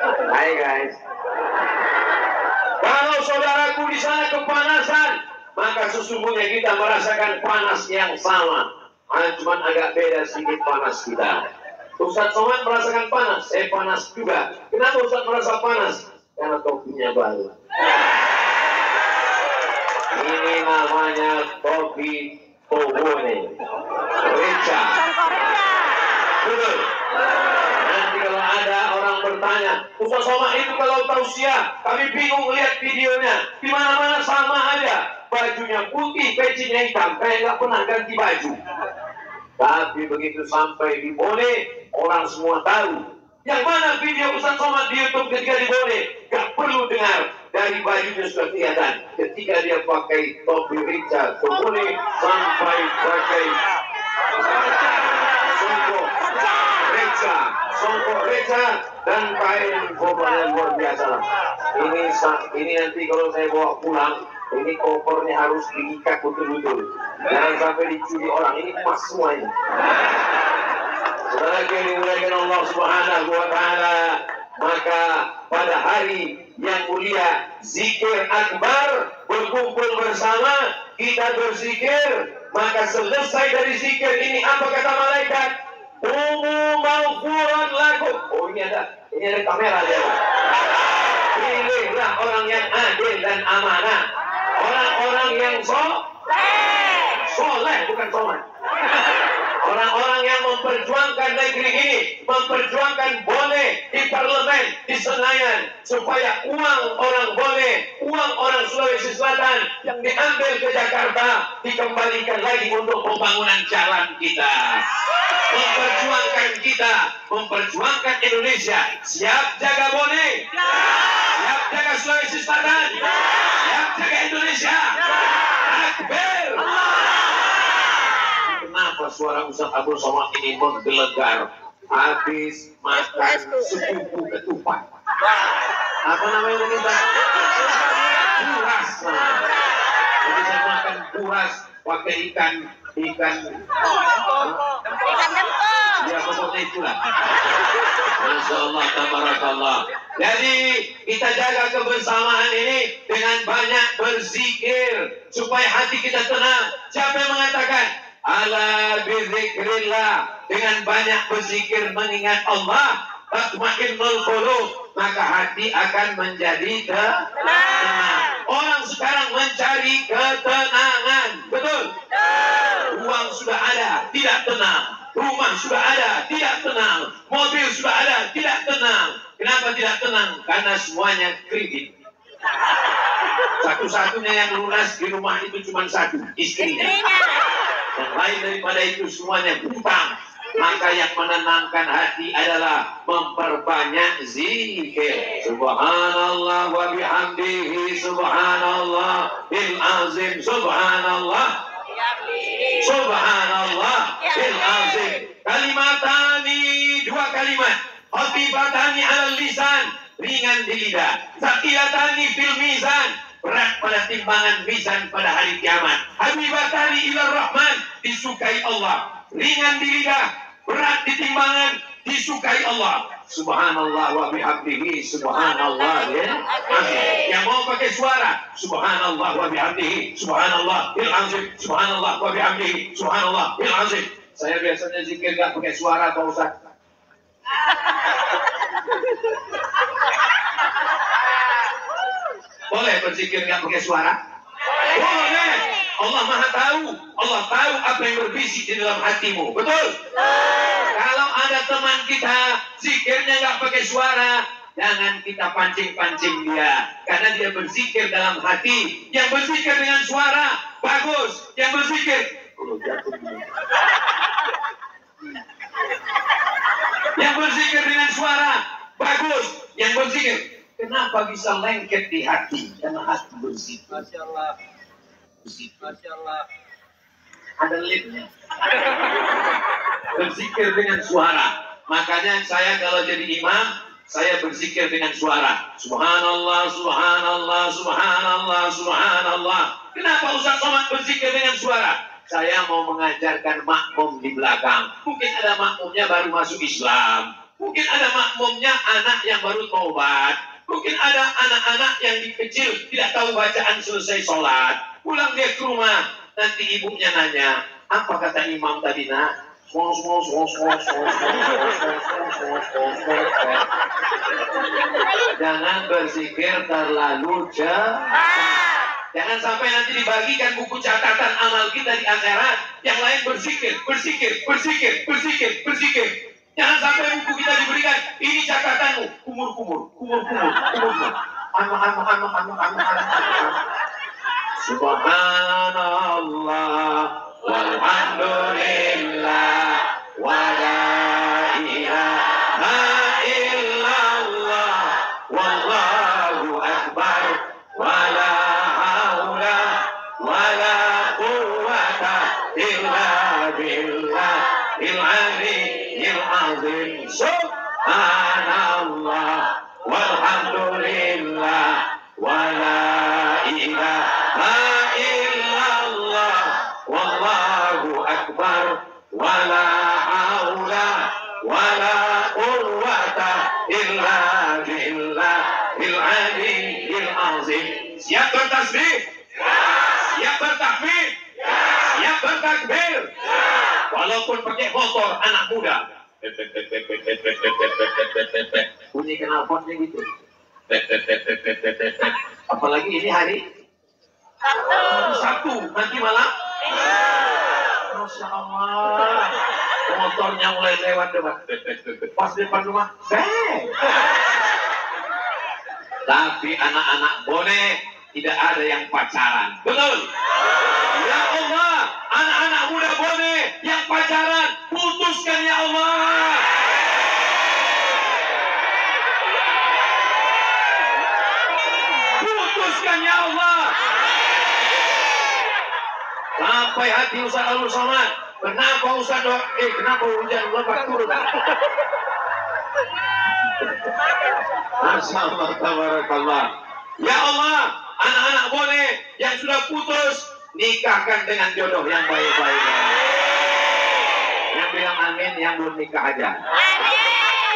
Hai guys. Kalau saudaraku di sana kepanasan, maka sesungguhnya kita merasakan panas yang sama. Cuma agak beda sedikit panas kita. Ustaz Somad merasakan panas, saya panas juga. Kenapa Ustaz merasa panas? Karena topinya baru. Ini namanya topi Tobone. Reca. Betul. Nanti kalau ada orang bertanya, Ustaz Somad itu kalau tausiah, kami bingung lihat videonya. Di mana-mana sama aja. Bajunya putih, pecinya hitam, kayak nggak pernah ganti baju. Tapi begitu sampai di Bone, orang semua tahu. Yang mana video Ustaz Somad di YouTube ketika di Bone? Gak perlu dengar. Dari bajunya sudah kelihatan. Ketika dia pakai topi Reca, Tobone, sampai pakai songkok Reca, dan kain kopornya luar biasa. Ini nanti kalau saya bawa pulang, ini kopornya harus diikat betul-betul. Jangan sampai dicuri orang. Ini emas semua ini. Saudara yang dimuliakan Allah Subhanahu wa Ta'ala, maka pada hari yang mulia zikir akbar, berkumpul bersama kita berzikir, maka selesai dari zikir ini apa kata malaikat? Maghfuran lakum. Oh ini ada kamera ya. Pilihlah orang yang adil dan amanah, orang-orang yang soleh bukan soman. Orang-orang yang memperjuangkan negeri ini, memperjuangkan Bone di parlemen, di Senayan, supaya uang orang Bone, uang orang Sulawesi Selatan yang diambil ke Jakarta dikembalikan lagi untuk pembangunan jalan kita. Memperjuangkan kita, memperjuangkan Indonesia. Siap jaga Bone? Siap jaga Sulawesi Selatan? Siap jaga Indonesia? Akbar! Kenapa suara Ustaz Abdul Somad ini menggelegar? Habis makan sepupu ketupat. Apa namanya kita? Buras. Jadi saya makan buras pakai ikan. Ya pokoknya itulah. Masya Allah, tabarakallah. Jadi kita jaga kebersamaan ini dengan banyak berzikir supaya hati kita tenang. Siapa yang mengatakan? Ala bizikrillah, dengan banyak berzikir mengingat Allah, tatma'innul qulub, maka hati akan menjadi tenang. Orang sekarang mencari ketenangan, betul? Uang sudah ada, tidak tenang. Rumah sudah ada, tidak tenang. Mobil sudah ada, tidak tenang. Kenapa tidak tenang? Karena semuanya kredit. Satu-satunya yang lunas di rumah itu cuma satu, istrinya. Yang lain daripada itu semuanya hutang. Maka yang menenangkan hati adalah memperbanyak zikir. Subhanallah wa bihamdihi, subhanallah bil azim, subhanallah, subhanallah bil azim. Kalimatani, dua kalimat. Khafifatani alal lisan, ringan di lidah. Tsaqilatani fil mizan, berat pada timbangan mizan pada hari kiamat. Habibatani ilar rahman, disukai Allah. Ringan di lidah, berat di timbangan, disukai Allah. Subhanallah wa bihamdihi, subhanallah ya. Yang mau pakai suara, subhanallah wa bihamdihi, subhanallah bil azim, subhanallah wa bihamdihi, subhanallah bil azim. Saya biasanya zikir gak pakai suara, Pak Ustaz. Boleh berzikir gak pakai suara? Boleh. Allah Maha tahu. Allah tahu apa yang berbisik di dalam hatimu. Betul? Kalau ada teman kita zikirnya nggak pakai suara, jangan kita pancing-pancing dia. Karena dia berzikir dalam hati. Yang berzikir dengan suara, bagus. Yang berzikir, yang berzikir dengan suara, bagus. Yang berzikir, kenapa bisa lengket di hati? Karena hati berzikir. Masya Allah. Masya Allah. Ada linknya. Berzikir dengan suara. Makanya saya kalau jadi imam, saya berzikir dengan suara. Subhanallah, subhanallah, subhanallah, subhanallah. Kenapa Ustaz Somad berzikir dengan suara? Saya mau mengajarkan makmum di belakang. Mungkin ada makmumnya baru masuk Islam. Mungkin ada makmumnya anak yang baru taubat. Mungkin ada anak-anak yang kecil tidak tahu bacaan selesai sholat. Pulang dia ke rumah, nanti ibunya nanya, apa kata imam tadi nak? Jangan berzikir terlalu cepat. Jangan sampai nanti dibagikan buku catatan amal kita di akhirat. Yang lain berzikir. Jangan sampai buku kita diberikan, ini catatanmu, kumur. Subhanallah, walhamdulillah, wa la ilaha illallah, wallahu akbar, wa la haula wa la quwwata illa billahil aliyyil azim. Subhanallah, walhamdulillah, wa la ilaha illallah, wallahu akbar, wa la haula wa la quwwata illa billahil aliyyil azim. Siap bertasbih? Siap bertakbir? Siap bertakbir? Walaupun pakai motor anak muda. Bunyi knalpotnya gitu. Apalagi ini hari Sabtu, nanti malam. Masya Allah, motornya mulai lewat depan. Pas depan rumah, tapi anak-anak boleh tidak ada yang pacaran. Betul? Ya Allah, anak-anak muda boleh yang pacaran, putuskan ya Allah. Putuskan ya Allah. Sampai hati Ustaz Al-Somad. Kenapa Ustaz kenapa hujan lebat turun? Masya Allah, tabarakallah. Ya Allah, anak-anak boleh yang sudah putus, nikahkan dengan jodoh yang baik-baik. Yang bilang amin, yang belum nikah aja.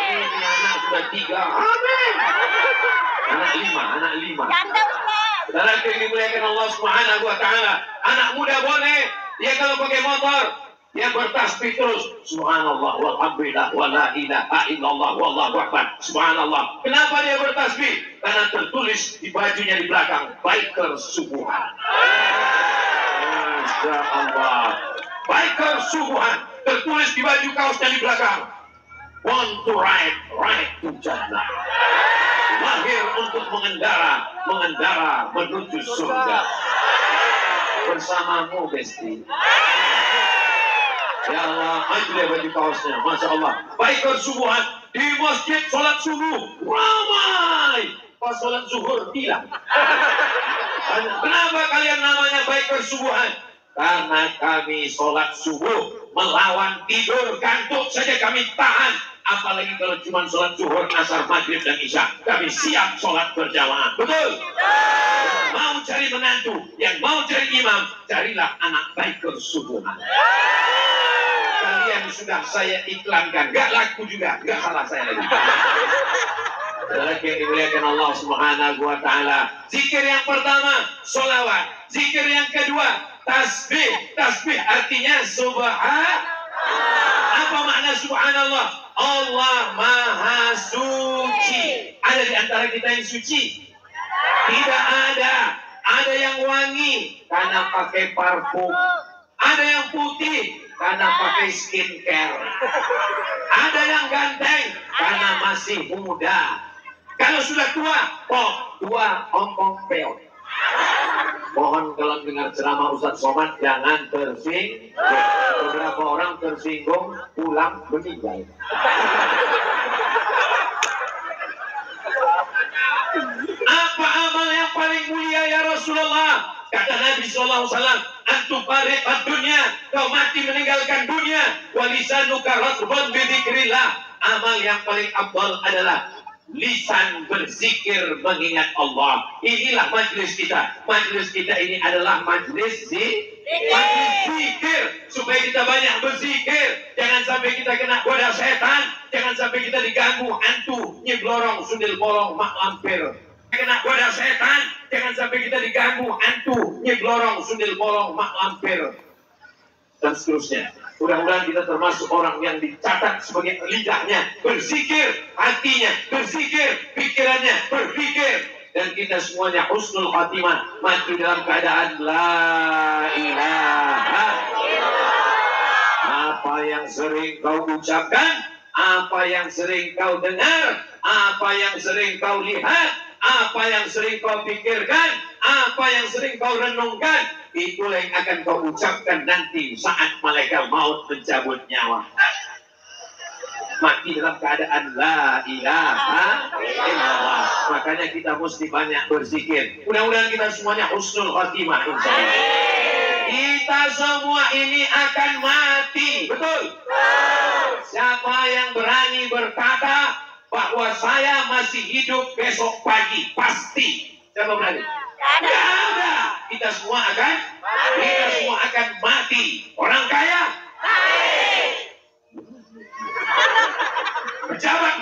Ini anak sudah 3, amin. Anak 5. Saudara yang dimuliakan Allah Subhanahu wa Ta'ala, anak muda boleh dia kalau pakai motor dia bertasbih terus, subhanallah walhamdulillah wa la ilaha illallah wallahu akbar, subhanallah. Kenapa dia bertasbih? Karena tertulis di bajunya di belakang, biker subuhan. Masya Allah, biker subuhan, tertulis di baju kaosnya di belakang, want to ride to Jannah. Lahir untuk mengendara menuju surga. Bersamamu, Besti. Ya Allah, ajulah baju kaosnya, Masya Allah. Biker subuhan di masjid sholat subuh ramai. Pas sholat zuhur hilang. Kenapa kalian namanya biker subuhan? Karena kami sholat subuh melawan tidur, kantuk saja kami tahan. Apalagi kalau cuma sholat zuhur, asar, maghrib, dan isya. Kami siap sholat berjamaah. Betul? Mau cari menantu, yang mau cari imam, carilah anak biker subuhan. Kalian sudah saya iklankan, gak laku juga, gak salah saya lagi. Lagi yang dimuliakan Allah Subhanahu wa Ta'ala. Zikir yang pertama, sholawat. Zikir yang kedua, tasbih. Tasbih artinya subhan. Apa makna subhanallah? Allah Maha Suci. Ada di antara kita yang suci? Tidak ada. Ada yang wangi karena pakai parfum. Ada yang putih karena pakai skincare. Ada yang ganteng karena masih muda. Kalau sudah tua, tua ompong peot. Mohon kalau dengar ceramah Ustaz Somad jangan tersinggung. Beberapa orang tersinggung pulang meninggal. Apa amal yang paling mulia ya Rasulullah? Kata Nabi SAW, antum farid dunia, kau mati meninggalkan dunia. Walisanuka ratban bidzikrillah. Amal yang paling abdal adalah lisan berzikir mengingat Allah. Inilah majlis kita. Majlis kita ini adalah majlis zikir. Supaya kita banyak berzikir. Jangan sampai kita kena goda setan. jangan sampai kita diganggu hantu, nyeblorong, sundel bolong, mak lampir. Kena goda setan, jangan sampai kita diganggu hantu, nyeblorong, sundel bolong, mak lampir. Dan seterusnya. Mudah-mudahan kita termasuk orang yang dicatat sebagai lidahnya berzikir, hatinya berzikir, pikirannya berpikir, dan kita semuanya husnul khatimah, mati dalam keadaan la ilaha illallah. Apa yang sering kau ucapkan, apa yang sering kau dengar, apa yang sering kau lihat, apa yang sering kau pikirkan, apa yang sering kau renungkan, itulah yang akan kau ucapkan nanti saat malaikat maut mencabut nyawa. Mati dalam keadaan la ilaha illallah. Makanya kita mesti banyak berzikir. Mudah-mudahan kita semuanya husnul khatimah, insyaallah. Kita semua ini akan mati, betul? Siapa yang berani berkata bahwa saya masih hidup besok pagi, pasti. Siapa berani? Tidak ada. Kita semua akan mati. Orang kaya, pejabat,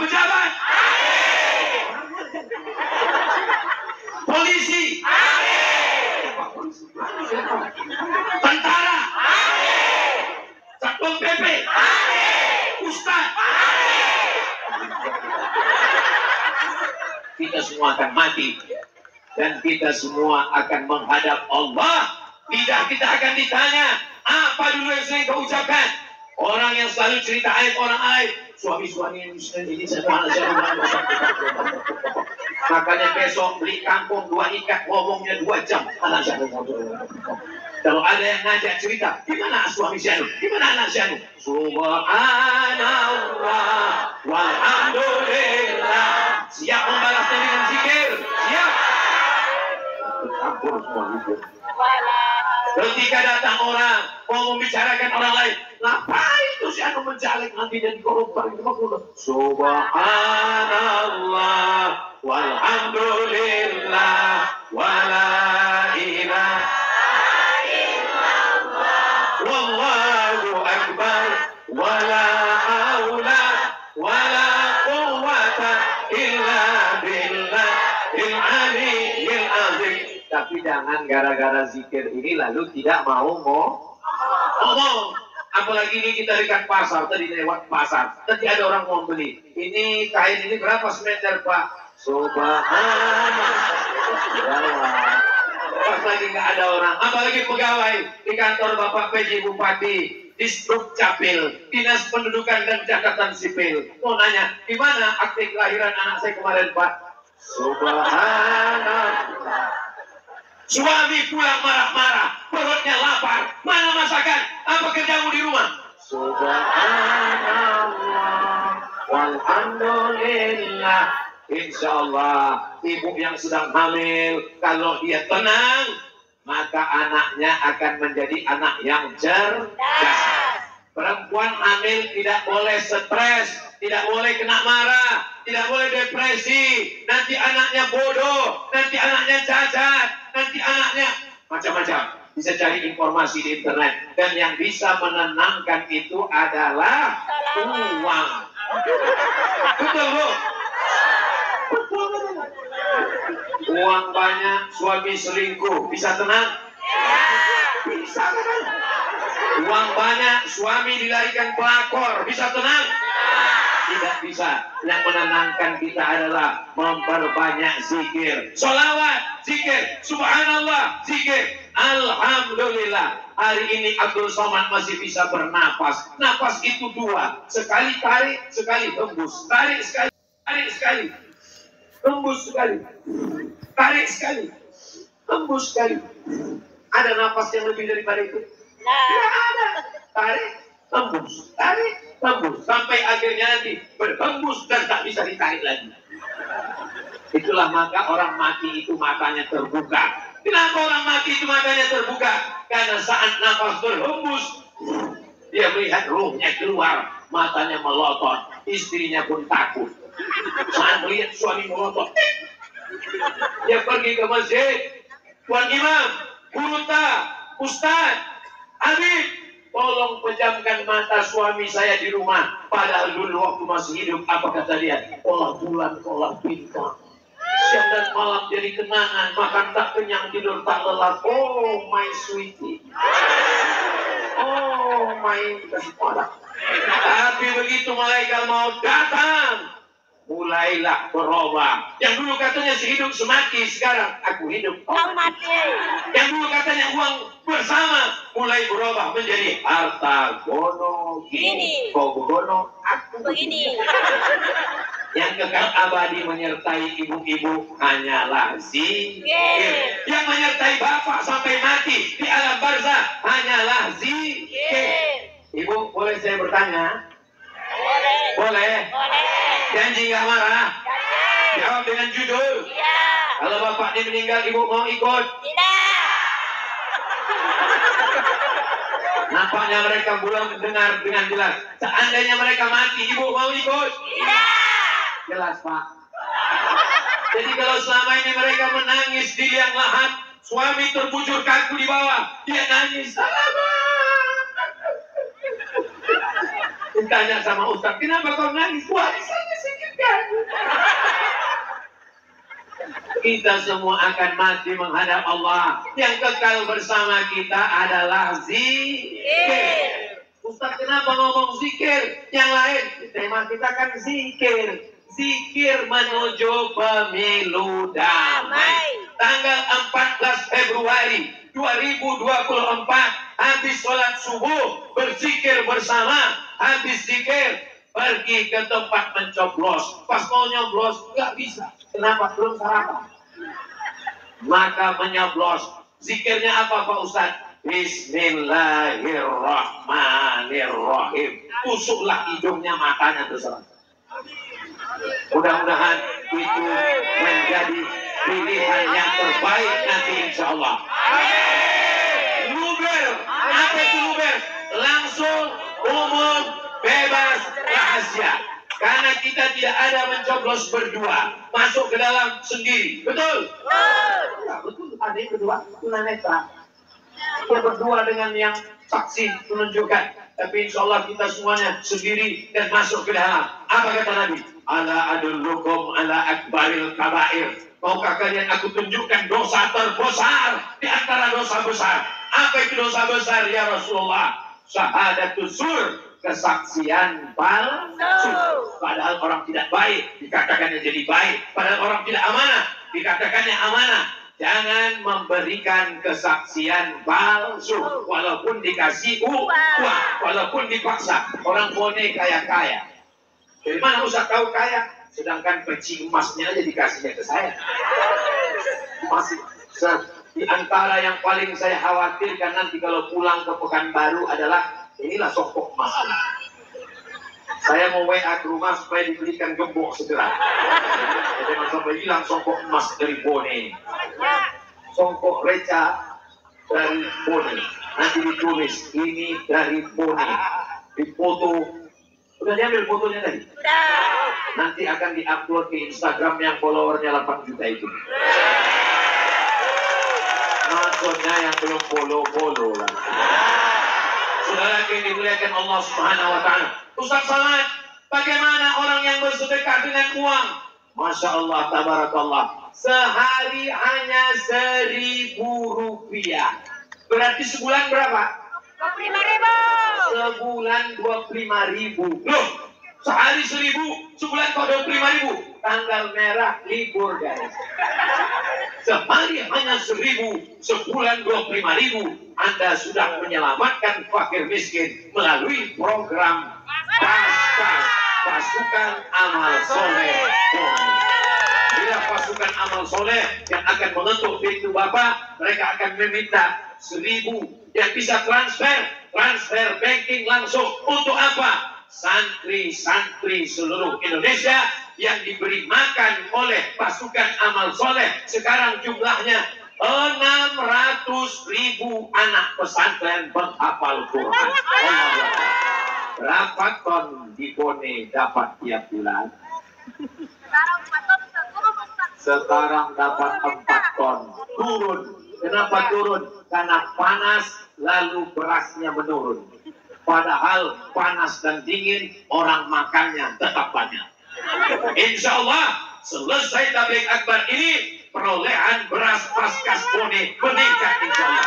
polisi, tentara, satpol pp, ustaz. Kita semua akan mati. Dan kita semua akan menghadap Allah. Lidah kita akan ditanya, apa dulu yang sering kau ucapkan? Orang yang selalu cerita aib orang aib, suami-suami ini saya. Makanya besok beli kangkung 2 ikat, ngomongnya 2 jam. Kalau ada yang ngajak cerita, gimana suami saya? Gimana anak saya? Subhanallah walhamdulillah. Siap membalasnya dengan zikir? Siap. Campur semua itu. Ketika datang orang mau membicarakan orang lain, ngapain itu si anu menjalek nanti jadi koruptor itu mah. Subhanallah walhamdulillah wala ilaha illallah wallahu akbar wala haula wala quwwata illa billahil aliyyil azim. Tapi jangan gara-gara zikir ini lalu tidak mau ngomong. Apalagi ini kita dekat pasar, tadi lewat pasar, tadi ada orang mau beli. Ini kain ini berapa semeter, Pak? Subhanallah. Pas lagi nggak ada orang, apalagi pegawai di kantor Bapak PJ Bupati, Disduk Capil, Dinas Pendudukan dan Catatan Sipil. Mau nanya, gimana akte kelahiran anak saya kemarin, Pak? Subhanallah. Suami pulang marah-marah, perutnya lapar, mana masakan? Apa kerjamu di rumah? Subhanallah walhamdulillah. Insya Allah ibu yang sedang hamil, kalau dia tenang, maka anaknya akan menjadi anak yang cerdas. Perempuan hamil tidak boleh stres, tidak boleh kena marah, tidak boleh depresi. Nanti anaknya bodoh, nanti anaknya cacat, nanti anaknya macam-macam. Bisa cari informasi di internet. Dan yang bisa menenangkan itu adalah uang. Betul, Bu? Uang banyak, suami selingkuh, bisa tenang? Bisa tenang. Uang banyak, suami dilarikan pelakor, bisa tenang? Tidak bisa. Yang menenangkan kita adalah memperbanyak zikir. Sholawat, zikir. Subhanallah, zikir. Alhamdulillah. Hari ini Abdul Somad masih bisa bernapas. Napas itu 2. Sekali tarik, sekali hembus. Tarik sekali, tarik sekali. Hembus sekali. Tarik sekali. Hembus sekali. Ada napas yang lebih daripada itu? Tidak ada. Tarik, hembus. Tarik, hembus. Sampai akhirnya nanti berhembus dan tak bisa ditarik lagi. Itulah maka orang mati itu matanya terbuka. Kenapa orang mati itu matanya terbuka? Karena saat nafas berhembus, dia melihat ruhnya keluar, matanya melotot, istrinya pun takut. Saat melihat suami melotot, dia pergi ke masjid. Tuan Imam, Guru Ta, Ustaz, Habib, tolong pejamkan mata suami saya di rumah. Padahal dulu waktu masih hidup, apa kata dia? Olah bulan, olah bintang. Siang dan malam jadi kenangan, makan tak kenyang, tidur tak lelap. Oh my sweetie, oh my kasih pada. Tapi begitu malaikat maut datang, mulailah berubah. Yang dulu katanya sehidup semati, sekarang aku hidup, Kau mati. yang dulu katanya uang bersama, mulai berubah menjadi harta gono Gini. kau gono aku Begini. Yang kekal abadi menyertai ibu-ibu hanyalah zikir. Yang menyertai bapak sampai mati di alam barzah hanyalah zikir. Ibu, boleh saya bertanya? Boleh. Boleh. Boleh. Janji nggak marah? Jangan. Jawab dengan jujur. Iya. Kalau bapak ini meninggal, ibu mau ikut? Tidak. Nampaknya mereka belum mendengar dengan jelas. Seandainya mereka mati, ibu mau ikut? Tidak. Jelas, Pak. Jadi kalau selama ini mereka menangis di liang lahat, suami terbujur kaku di bawah, dia nangis. Ditanya sama Ustaz, kenapa kau nangis? Warisannya sedikit. Kita semua akan mati menghadap Allah. Yang kekal bersama kita adalah zikir. Ustaz, kenapa ngomong zikir? Yang lain, tema kita kan zikir. Zikir menuju pemilu damai. Tanggal 14 Februari 2024, habis sholat subuh, berzikir bersama. Habis zikir, pergi ke tempat mencoblos. Pas mau nyoblos, nggak bisa. Kenapa? Belum sarapan. Maka menyoblos. Zikirnya apa Pak Ustaz? Bismillahirrahmanirrahim. Tusuklah hidungnya, matanya terserah. Mudah-mudahan itu menjadi pilihan yang terbaik nanti insya Allah. Luber, apa itu luber? Langsung, umum, bebas, rahasia. Karena kita tidak ada mencoblos berdua, masuk ke dalam sendiri. Betul? Ya, betul. Ada yang berdua, tunanetra. Kita berdua dengan yang saksi menunjukkan. Tapi insya Allah kita semuanya sendiri dan masuk ke dalam. Apa kata Nabi? Ala adullukum ala akbaril kabair. Maukah kalian aku tunjukkan dosa terbesar di antara dosa besar? Apa itu dosa besar ya Rasulullah? Syahadatul zur, kesaksian palsu. Padahal orang tidak baik dikatakannya jadi baik. Padahal orang tidak amanah dikatakannya amanah. Jangan memberikan kesaksian palsu, walaupun dikasih uang, walaupun dipaksa. Orang bone kaya-kaya. Dari mana Ustaz tahu kaya? Sedangkan peci emasnya aja dikasihnya ke saya. Masih di antara yang paling saya khawatirkan nanti kalau pulang ke Pekanbaru adalah inilah songkok emas. Saya mau WA ke rumah supaya dibelikan gembok segera. Jangan sampai hilang songkok emas dari Bone. Songkok reca dari Bone. Nanti ditulis ini dari Bone. Dipoto. Udah diambil fotonya tadi? Nanti akan diupload ke Instagram yang followernya 8 juta itu. Maksudnya yang belum follow lah. Saudara yang dimuliakan Allah Subhanahu wa Ta'ala. Ustaz Samad, bagaimana orang yang bersedekah dengan uang? Masya Allah, tabarakallah. Sehari hanya 1.000 rupiah. Berarti sebulan berapa? 25.000. Sebulan 25.000. Loh, sehari 1.000, sebulan kok 25.000. Tanggal merah libur guys. Sehari hanya 1.000, sebulan 25.000. Anda sudah menyelamatkan fakir miskin melalui program PAS, Pasukan Amal Soleh. Bila pasukan amal soleh yang akan mengetuk pintu Bapak, mereka akan meminta 1.000 yang bisa transfer banking langsung. Untuk apa? Santri-santri seluruh Indonesia yang diberi makan oleh pasukan amal soleh. Sekarang jumlahnya 600.000 anak pesantren penghafal Quran. Berapa ton di Bone dapat tiap bulan? Sekarang dapat 4 ton. Turun. Kenapa turun? Karena panas lalu berasnya menurun. Padahal panas dan dingin, orang makannya tetap banyak. Insya Allah selesai tabligh akbar ini, perolehan beras Paskas Bone meningkat insya Allah.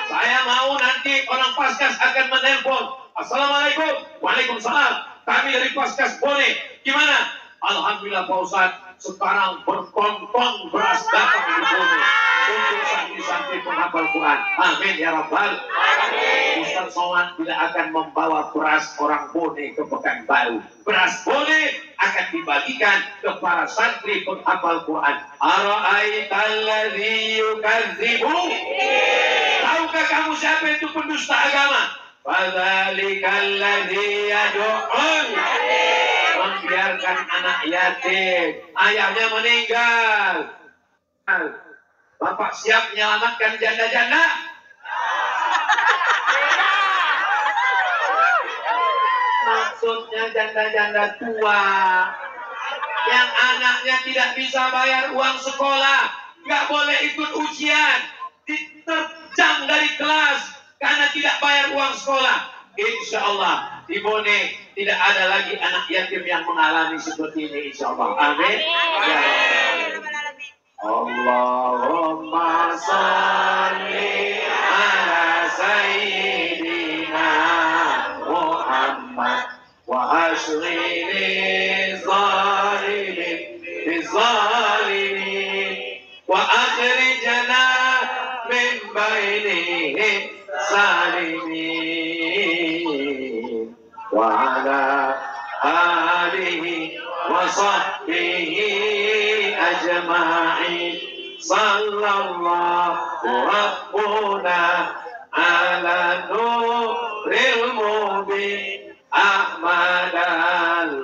Saya mau nanti orang Paskas akan menelpon, Assalamualaikum, Waalaikumsalam, kami dari Paskas Bone, gimana? Alhamdulillah Pak Ustadz, sekarang berton-ton beras datang di Bone untuk santri-santri penghafal Quran. Amin ya Rabbal. Ustaz Somad tidak akan membawa beras orang Bone ke Pekanbaru. Beras Bone akan dibagikan ke para santri penghafal Quran. Ara'aitalladzi yukadzibu. Tahukah kamu siapa itu pendusta agama? Fadzalikalladzi yad'un. Membiarkan anak yatim, ayahnya meninggal. Bapak siap menyelamatkan janda-janda? Maksudnya janda-janda tua yang anaknya tidak bisa bayar uang sekolah, nggak boleh ikut ujian, diterjang dari kelas karena tidak bayar uang sekolah. Insya Allah di Bone tidak ada lagi anak yatim yang mengalami seperti ini, insya Allah. Amin. Ya. Allahumma salli ala sayyidina Muhammad wa ashghili zalimin wa akhrijna min bainihim salimin wa ala alihi wa sahbihi ajma'in. Sallallahu rabbuna ala nuril mubin Ahmad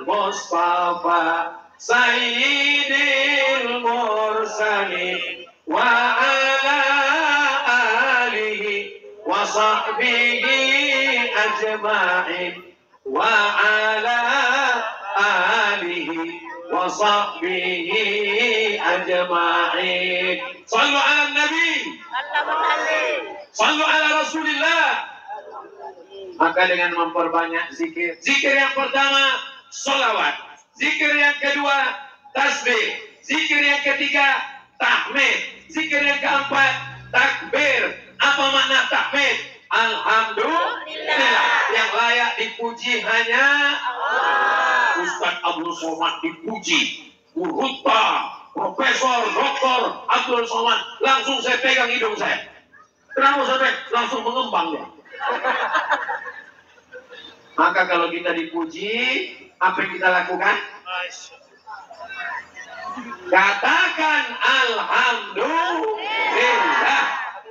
al-Mustafa sayyidil mursalin wa ala alihi wa sahbihi ajma'in wa ala alihi wa sahbihi ajma'in. Sallu ala nabi, sallu ala rasulillah. Maka dengan memperbanyak zikir, zikir yang pertama sholawat, zikir yang kedua tasbih, zikir yang ketiga tahmid, zikir yang keempat takbir. Apa makna tahmid? Alhamdulillah, yang layak dipuji hanya Allah. Ustaz Abdul Somad dipuji, Burhuta, Profesor Dr. Abdul Somad, langsung saya pegang hidung saya. Kenapa sampai langsung mengembang ya? Maka kalau kita dipuji, apa yang kita lakukan? Katakan Alhamdulillah.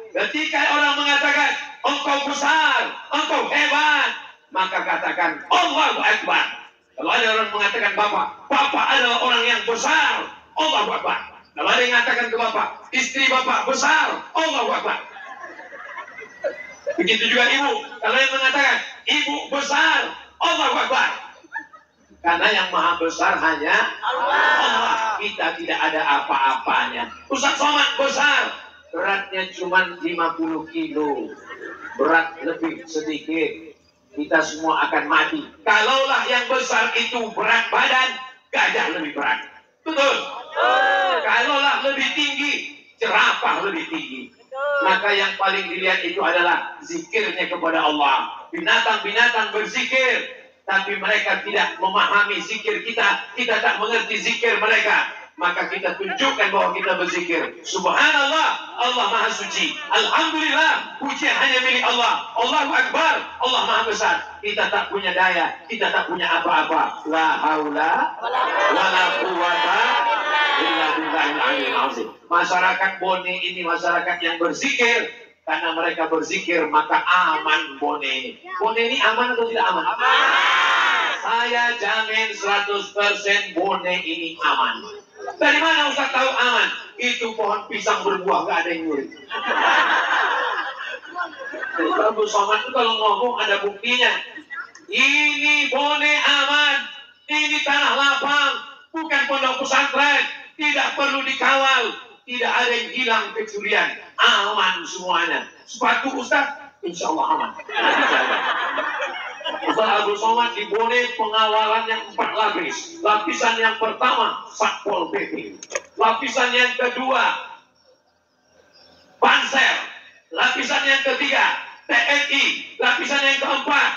Ketika orang mengatakan engkau besar, engkau hebat, maka katakan Allahu Akbar. Kalau ada orang mengatakan Bapak adalah orang yang besar, Allahu Akbar. Kalau ada yang mengatakan ke Bapak, istri Bapak besar, Allahu Akbar. Begitu juga ibu. Kalau yang mengatakan ibu besar, Allahu Akbar. Karena yang maha besar hanya Allah. Kita tidak ada apa-apanya. Ustaz Somad besar, beratnya cuma 50 kilo. Berat lebih sedikit, kita semua akan mati. Kalaulah yang besar itu berat badan, gajah lebih berat. Betul? Kalaulah lebih tinggi, jerapah lebih tinggi. Maka yang paling dilihat itu adalah zikirnya kepada Allah. Binatang-binatang berzikir, tapi mereka tidak memahami zikir kita. Kita tak mengerti zikir mereka. Maka kita tunjukkan bahwa kita berzikir. Subhanallah, Allah Maha Suci. Alhamdulillah, pujian hanya milik Allah. Allahu Akbar, Allah Maha Besar. Kita tak punya daya, kita tak punya apa-apa. La haula wala quwata illa billahil aliyyil azim. Masyarakat Bone ini masyarakat yang berzikir. Karena mereka berzikir, maka aman Bone ini. Bone ini aman atau tidak aman? Saya jamin 100% Bone ini aman. Dari mana Ustaz tahu aman? Itu pohon pisang berbuah, gak ada yang nyuri. Abdul Somad itu kalau ngomong ada buktinya. Ini Bone aman, ini tanah lapang, bukan pondok pesantren, tidak perlu dikawal, tidak ada yang hilang kecurian, aman semuanya. Sepatu Ustaz insya Allah aman. Ustaz Abdul Somad di Bone pengawalan yang 4 lapis. Lapisan yang pertama Satpol PP, lapisan yang kedua Pansel, lapisan yang ketiga TNI, lapisan yang keempat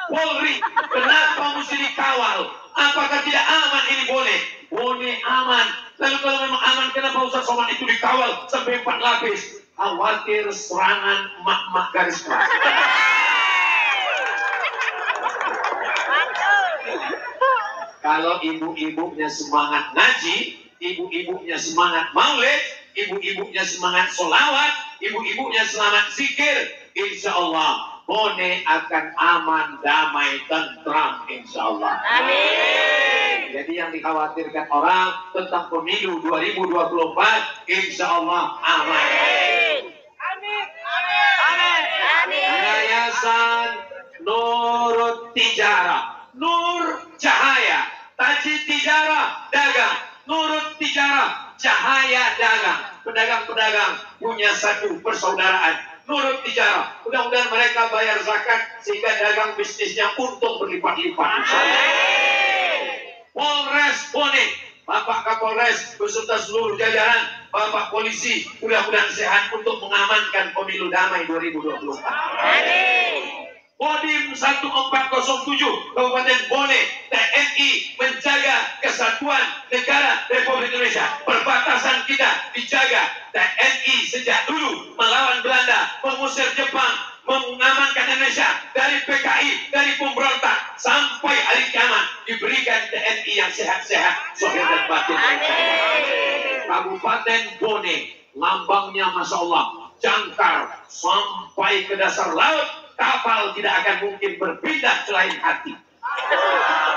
Polri. Kenapa mesti dikawal? Apakah tidak aman ini Bone? Bone aman. Lalu kalau memang aman, kenapa Ustaz Somad itu dikawal sampai 4 lapis? Khawatir serangan emak-emak garis keras. Kalau ibu-ibunya semangat ngaji, ibu-ibunya semangat maulid, ibu-ibunya semangat sholawat, ibu-ibunya semangat zikir, insya Allah Bone akan aman, damai, tentram, insya Allah. Amin. Jadi yang dikhawatirkan orang tentang pemilu 2024, insya Allah aman. Amin. Amin. Yayasan Nurut Tijarah, Nur Cahaya, Tajid Tijarah, dagang, Nurut Tijarah, Cahaya dagang. Pedagang-pedagang punya satu persaudaraan, Nurut Tijarah. Mudah-mudahan mereka bayar zakat sehingga dagang bisnisnya untung berlipat-lipat. Polres Bone, Bapak Kapolres beserta seluruh jajaran, Bapak Polisi, mudah-mudahan sehat untuk mengamankan pemilu damai 2024. Amin. Kodim 1407 Kabupaten Bone, TNI menjaga kesatuan negara Republik Indonesia. Perbatasan kita dijaga. TNI sejak dulu melawan Belanda, mengusir Jepang, mengamankan Indonesia dari PKI, dari pemberontak sampai hari kiamat. Diberikan TNI yang sehat-sehat, zahir dan batin. Kabupaten Bone, lambangnya Masya Allah, jangkar sampai ke dasar laut. Kapal tidak akan mungkin berpindah selain hati.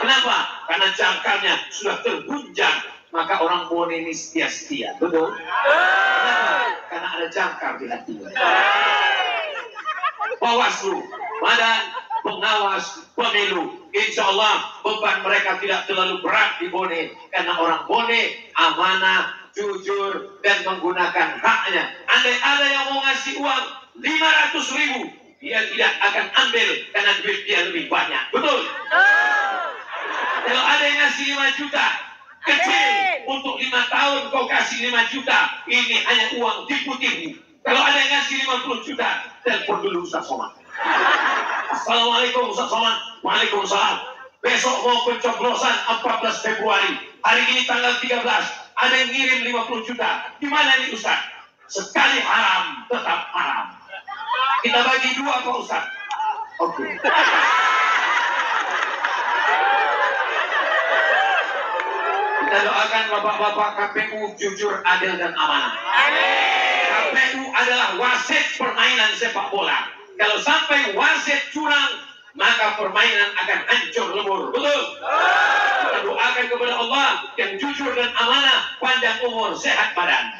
Kenapa? Karena jangkarnya sudah tergunjang. Maka orang Bone ini setia-setia. Betul? Kenapa? Karena ada jangkar di hatinya. Bawaslu, Badan Pengawas Pemilu, insya Allah beban mereka tidak terlalu berat di Bone. Karena orang Bone amanah, jujur, dan menggunakan haknya. Andai ada yang mau ngasih uang 500.000, dia tidak akan ambil karena duit dia lebih banyak. Betul? Kalau ada yang ngasih 5 juta, kecil, untuk 5 tahun kau kasih 5 juta, ini hanya uang tipu-tipu. Kalau ada yang ngasih 50 juta, telepon dulu Ustaz Somad. Assalamualaikum Ustaz Somad. Waalaikumsalam. Besok mau pencoblosan 14 Februari. Hari ini tanggal 13. Ada yang ngirim 50 juta. Gimana nih Ustaz? Sekali haram, tetap haram. Kita bagi 2 Pak Ustaz. Oke. Kita doakan bapak-bapak KPU jujur, adil, dan amanah. KPU adalah wasit permainan sepak bola. Kalau sampai wasit curang, maka permainan akan hancur lebur. Betul? Kita doakan kepada Allah yang jujur dan amanah, panjang umur, sehat badan.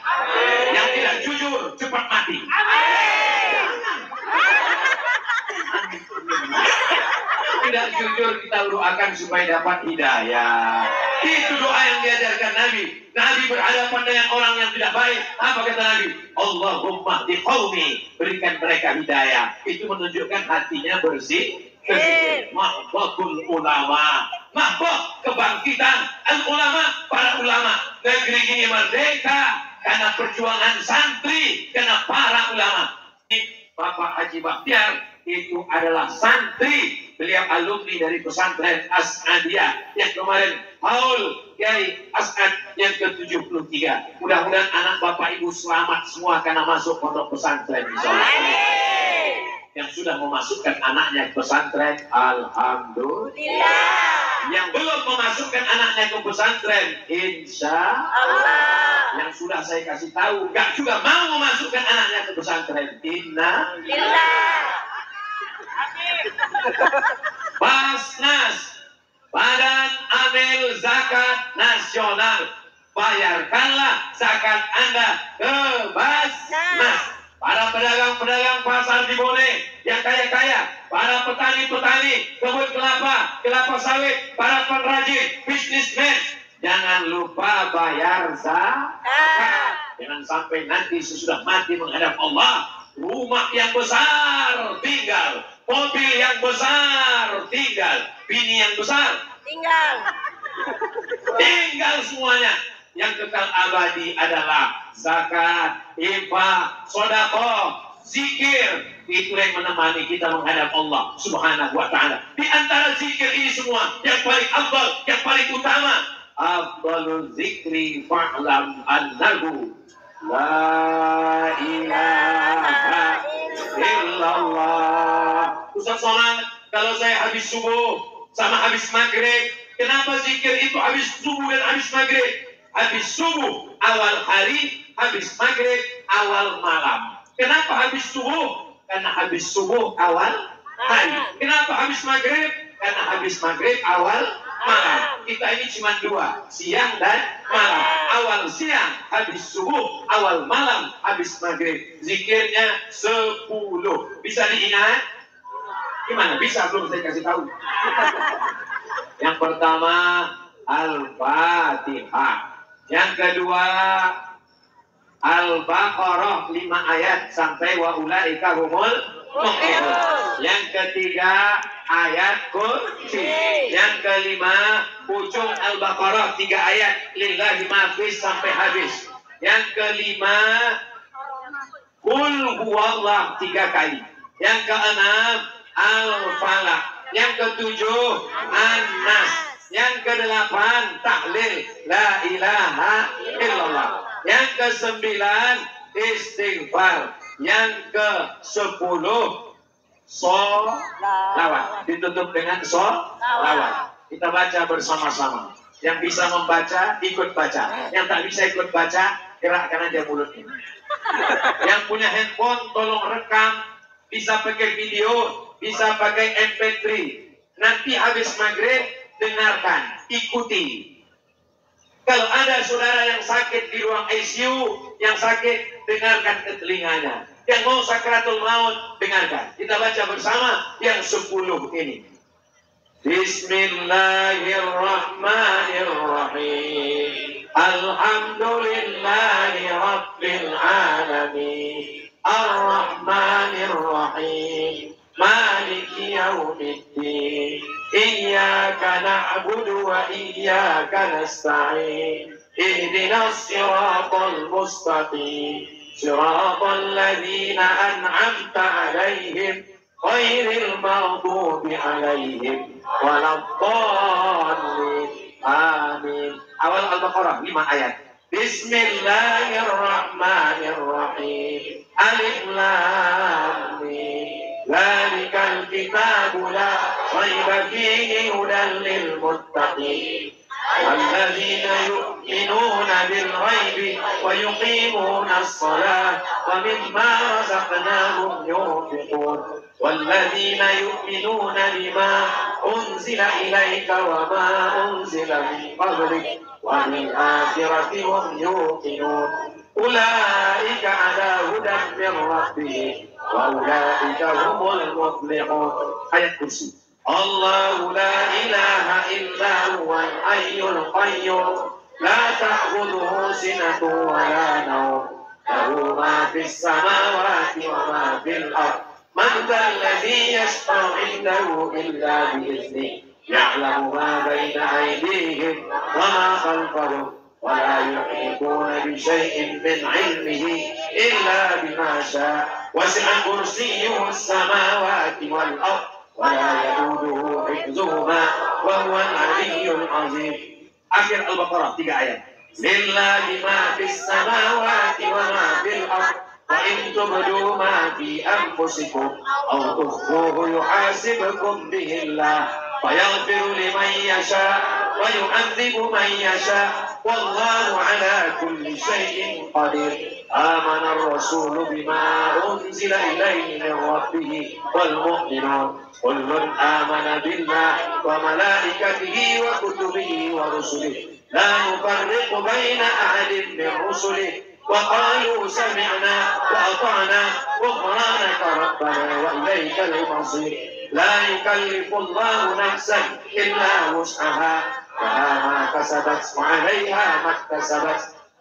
Yang tidak jujur, cepat mati. Tidak jujur kita doakan supaya dapat hidayah. Itu doa yang diajarkan Nabi. Nabi berhadapan dengan orang yang tidak baik. Apa kata Nabi? Allahumma di qaumi, berikan mereka hidayah. Itu menunjukkan hatinya bersih. Mahbahul ulama, mahbah kebangkitan al-ulama, para ulama. Negeri ini merdeka karena perjuangan santri, karena para ulama. Bapak Haji Baktiar itu adalah santri. Beliau alumni dari pesantren As'adiyah yang kemarin haul Kiai As'ad yang ke-73. Mudah-mudahan anak bapak ibu selamat semua karena masuk pondok pesantren. Yang sudah memasukkan anaknya ke pesantren, alhamdulillah. Yang belum memasukkan anaknya ke pesantren, insya Allah. Yang sudah saya kasih tahu, gak juga mau memasukkan anaknya ke pesantren, inna lillah. Basnas, Badan Amil Zakat Nasional, bayarkanlah zakat Anda ke Basnas. Para pedagang-pedagang pasar di Bone yang kaya-kaya, para petani-petani kebun kelapa, kelapa sawit, para pengrajin, bisnismen, jangan lupa bayar zakat. Jangan sampai nanti sesudah mati menghadap Allah, rumah yang besar tinggal, mobil yang besar tinggal, bini yang besar Tinggal. tinggal semuanya. Yang kekal abadi adalah zakat, infak, sedekah, zikir. Itu yang menemani kita menghadap Allah Subhanahu wa ta'ala. Di antara zikir ini semua, yang paling afdal, yang paling utama, afdalul zikri fa'lam annahu la ilaha illallah. Ustaz Somad, kalau saya habis subuh sama habis maghrib, kenapa zikir itu habis subuh dan habis maghrib? Habis subuh awal hari, habis maghrib awal malam. Kenapa habis subuh? Karena habis subuh awal hari. Kenapa habis maghrib? Karena habis maghrib awal malam. Kita ini cuma dua, siang dan malam. Awal siang, habis subuh, awal malam, habis maghrib. Zikirnya 10. Bisa diingat? Gimana? Bisa belum saya kasih tahu? Yang pertama, Al-Fatihah. Yang kedua, Al-Baqarah 5 ayat sampai wa ulaika humul mu'minun. Yang ketiga, ayat kursi. Yang kelima, ujung Al-Baqarah 3 ayat lillahi ma fis sampai habis. Yang kelima, Qul huwallah 3 kali. Yang keenam, Al-Falaq. Yang ketujuh, An-Nas. Yang kedelapan, tahlil la ilaha illallah. Yang kesembilan, istighfar. Yang ke-10, sholawat. Ditutup dengan sholawat. Kita baca bersama-sama. Yang bisa membaca, ikut baca. Yang tak bisa ikut baca, gerakkan aja mulutnya. Yang punya handphone, tolong rekam. Bisa pakai video, bisa pakai MP3. Nanti habis maghrib, dengarkan, ikuti. Kalau ada saudara yang sakit di ruang ICU, yang sakit, dengarkan ke telinganya. Yang mau sakratul maut, dengarkan. Kita baca bersama yang 10 ini. Bismillahirrahmanirrahim. Alhamdulillahi Rabbil alamin. Ar-Rahmanir-Rahim. Maliki yaumiddin. Iyyaka na'budu wa iyyaka nasta'in. Ihdinas siratal mustaqim. Siratal ladzina an'amta 'alaihim ghairil maghdubi 'alaihim waladdallin. Amin. Awal Al-Baqarah 5 ayat. Bismillahirrahmanirrahim. Alif Lam Mim. Dzalikal kitabu la raiba fihi hudan lil muttaqin. Alladzina yu'minuna bil ghaibi wa yuqimuna as-salata wa mimma razaqnahum yunfiqun. Walladzina yu'minuna bima unzila ilayka wa ma unzila min qablik wa bil akhirati hum yuqinun. Ulaika ala hudan min rabbihim wa ulaika humul muflihun. Ayat kursi. Allahu la ilaha illa huwal hayyul qayyum la ta'khudhuhu sinatun wa la nawm lahu ma fis samawati wa ma fil ardh man dhal ladzi yashfa'u 'indahu illa bi idhnihi ya'lamu ma bayna aydihim wa ma khalfahum wa la yuhituna bi shay'in min 'ilmihi illa bima sha'a wasi'a kursiyyuhu as-samawati wal ardh ولا يؤوده حفظهما وهو العلي العظيم. Akhir Al-Baqarah 3 ayat. Lillahi ma fis samawati wa ma fil ardh wa in tubdu ma fi anfusikum aw tukhfuhu yuhasibkum bihi Allah fayaghfiru liman yasha wa yu'adzibu man yasha wallahu ala kulli shay'in qadir. Amana ar-rasulu bima unzila ilayhi min rabbih wal mu'minun kullun amana billahi wa malaikatihi wa kutubihi wa rusulihi la nufarriqu baina ahadin min rusulihi wa qalu sami'na wa ata'na ghufranaka rabbana wa ilaykal masir. La yukallifu Allahu nafsan illa wus'aha laha ma kasabat wa 'alayha ma iktasabat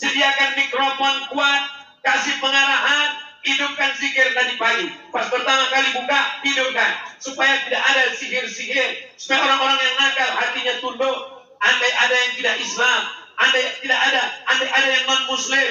Sediakan mikrofon kuat, kasih pengarahan, hidupkan zikir tadi pagi. Pas pertama kali buka, hidupkan. Supaya tidak ada sihir-sihir. Supaya orang-orang yang nakal hatinya tunduk. Andai ada yang tidak Islam, andai ada yang non-Muslim,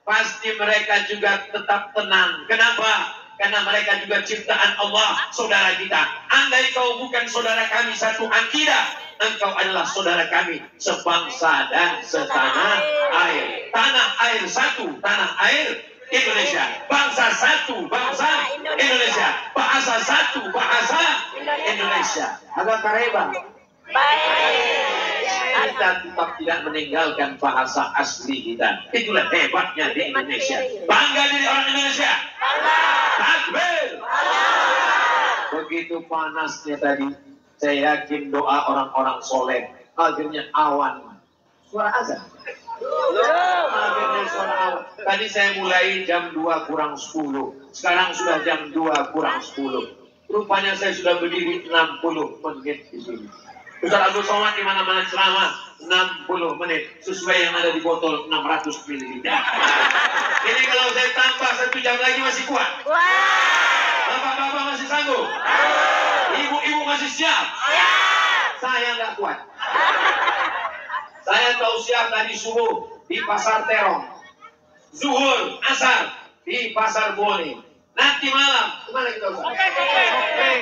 pasti mereka juga tetap tenang. Kenapa? Karena mereka juga ciptaan Allah, saudara kita. Andai kau bukan saudara kami satu akidah, engkau adalah saudara kami sebangsa dan setanah air. Tanah air satu, tanah air Indonesia. Bangsa satu, bangsa Indonesia. Bahasa satu, bahasa Indonesia. Agak kareba. Baik. Kita tetap tidak meninggalkan bahasa asli kita. Itulah hebatnya di Indonesia. Bangga diri orang Indonesia. Takbir. Begitu panasnya tadi, saya yakin doa orang-orang soleh, akhirnya awan. Suara azan. Akhirnya suara awan. Tadi saya mulai jam 2 kurang 10. Sekarang sudah jam 2 kurang 10. Rupanya saya sudah berdiri 60 menit di sini. Ustaz Abdul Somad di mana-mana ceramah 60 menit sesuai yang ada di botol 600 ml. Ini kalau saya tambah 1 jam lagi masih kuat. Bapak-bapak masih sanggup? Ibu-ibu masih siap? Saya nggak kuat. Saya tausiah tadi subuh di Pasar Terong, zuhur, asar di Pasar Bone. Nanti malam kemana kita Ustaz?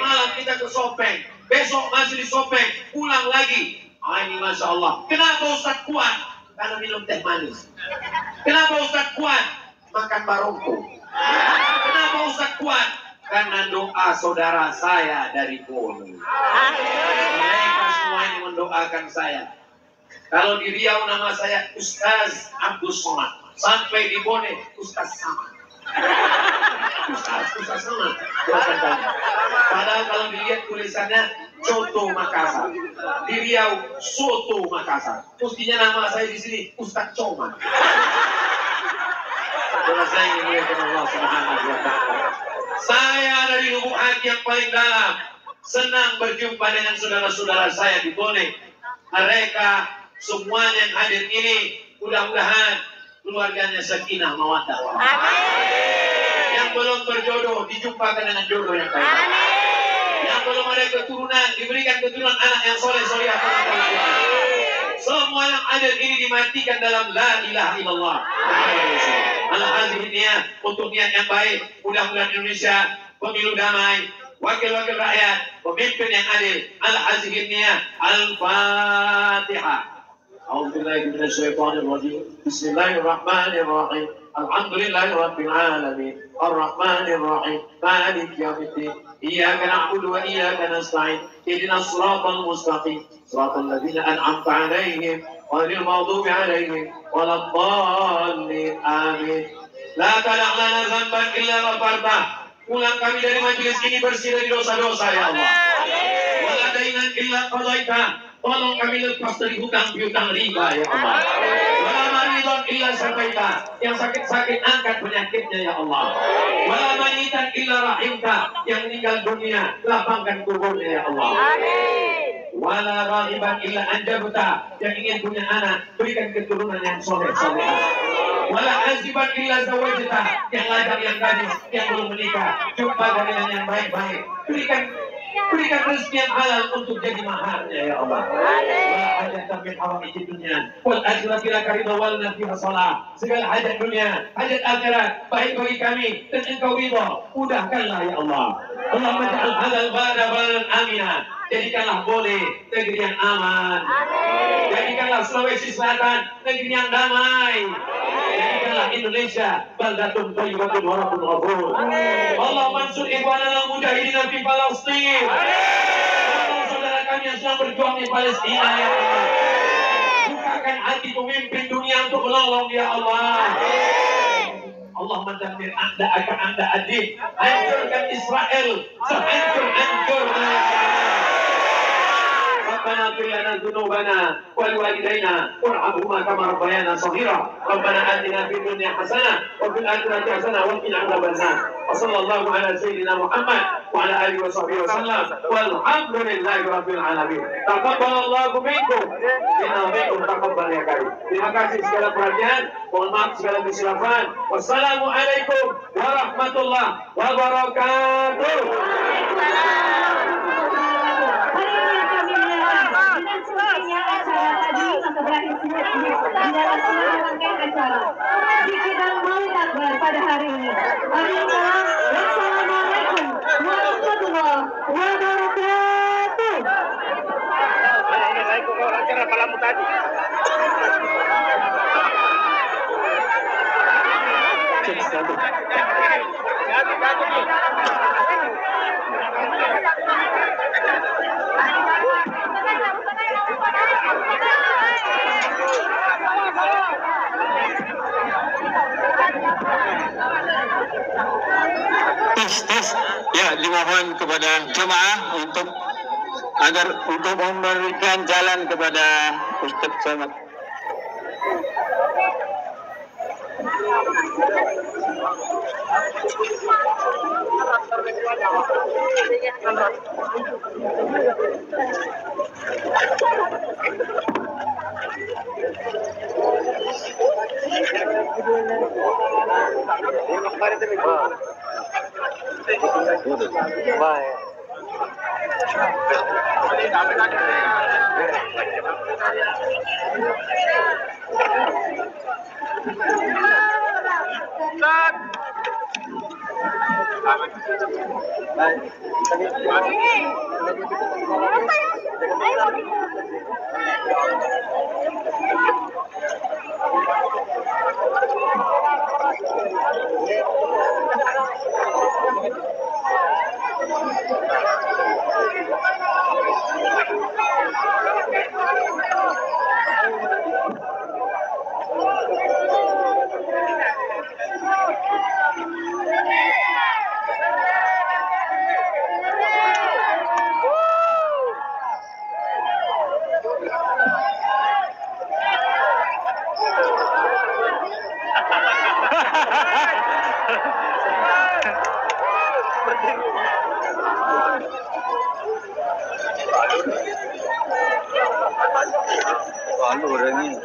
Malam kita ke Sopeng. Besok masih di Sopeng, pulang lagi. Ini Masya Allah. Kenapa Ustaz kuat? Karena minum teh manis. Kenapa Ustaz kuat? Makan barongko. Kenapa Ustaz kuat? Karena doa saudara saya dari Bone. Mereka semua ini mendoakan saya. Kalau di Riau nama saya Ustaz Abdul Somad. Sampai di Bone, Ustaz Samad. Ustaz sama. Padahal kalau dilihat tulisannya Soto Makassar, di Riau Soto Makassar. Mestinya nama saya di sini Ustaz Coman. Karena saya ingin melihat Allah Subhanahu wa Ta'ala. Saya dari lubuk hati yang paling dalam senang berjumpa dengan saudara-saudara saya di Bone. Mereka semuanya yang hadir ini mudah-mudahan keluarganya sakinah mawaddah warahmah. Yang belum berjodoh dijumpakan dengan jodoh yang baik. Yang belum ada keturunan diberikan keturunan anak yang soleh-solehah. Semua yang ada ini dimatikan dalam la ilaha illallah. Alhamdulillah untuk niat yang baik. Mudah-mudahan Indonesia pemilu damai, wakil-wakil rakyat, pemimpin yang adil. Alhamdulillah. Al-Fatihah. A'udzubillahi minasyaitonir rajim. Bismillahirrahmanirrahim. Alhamdulillahirabbil alamin. Arrahmanir rahim. Maliki yaumiddin. Iyyaka na'budu wa iyyaka nasta'in. Ihdinas siratal mustaqim. Siratal ladzina an'amta 'alaihim ghairil maghdubi 'alaihim waladdallin. Amin. La tada' lana dzamban illa ghafartah. Pulang kami dari majelis ini bersih dari dosa-dosa ya Allah. Wala dainan illa qadaitah. Tolong kami lepas dari hutang-piutang riba ya Allah. Wala maridon illa syafaita. Yang sakit-sakit angkat penyakitnya ya Allah. Wala mayitan illa rahimta. Yang meninggal dunia lapangkan kuburnya ya Allah. Wala rahiban illa anjabta. Yang ingin punya anak berikan keturunan yang soleh-soleh. Wala aziban illa zawajta. Yang lajang yang gadis yang belum menikah jumpa dengan yang baik-baik. Berikan rezeki yang halal untuk jadi maharnya ya Allah. Wala hajatan min hawaiji dunya wal akhirati laka ridha wal nafiha shalah. Segala hajat dunia, hajat akhirat baik bagi kami dan engkau ridha, mudahkanlah ya Allah. Allahumma ja'al hadzal balada baladan aminah. Jadikanlah Bone negeri yang aman. Jadikanlah Sulawesi Selatan negeri yang damai. Jadikanlah Indonesia baldatun thayyibatun wa rabbun ghafur. Allahumma ansur ikhwanana al-mujahidin fi Palestin. Tolong saudara kami yang sedang berjuang di Palestina ya Allah. Bukakan hati pemimpin dunia untuk menolong ya Allah. Allahumma dammir a'da ad-din. Hancurkan Israel sehancur-hancurnya. ربنا اغفر لنا ذنوبنا ولوالدينا وارحمهما كما ربيانا صغيرا ربنا آتنا في الدنيا حسنة وفي الآخرة حسنة وقنا عذاب النار وصلى الله على سيدنا محمد وعلى آله وصحبه وسلم والحمد لله رب العالمين. Taqabbalallahu minkum inna minkum taqabbal ya karim. Terima kasih segala perhatian, mohon maaf segala kesilapan. Wassalamualaikum warahmatullahi wabarakatuh. Pada hari ini. Wassalamualaikum warahmatullahi wabarakatuh. Ini lagi kok acara palamu tadi. Ya, dimohon kepada jemaah untuk memberikan jalan kepada Ustaz Somad. Lalu orangnya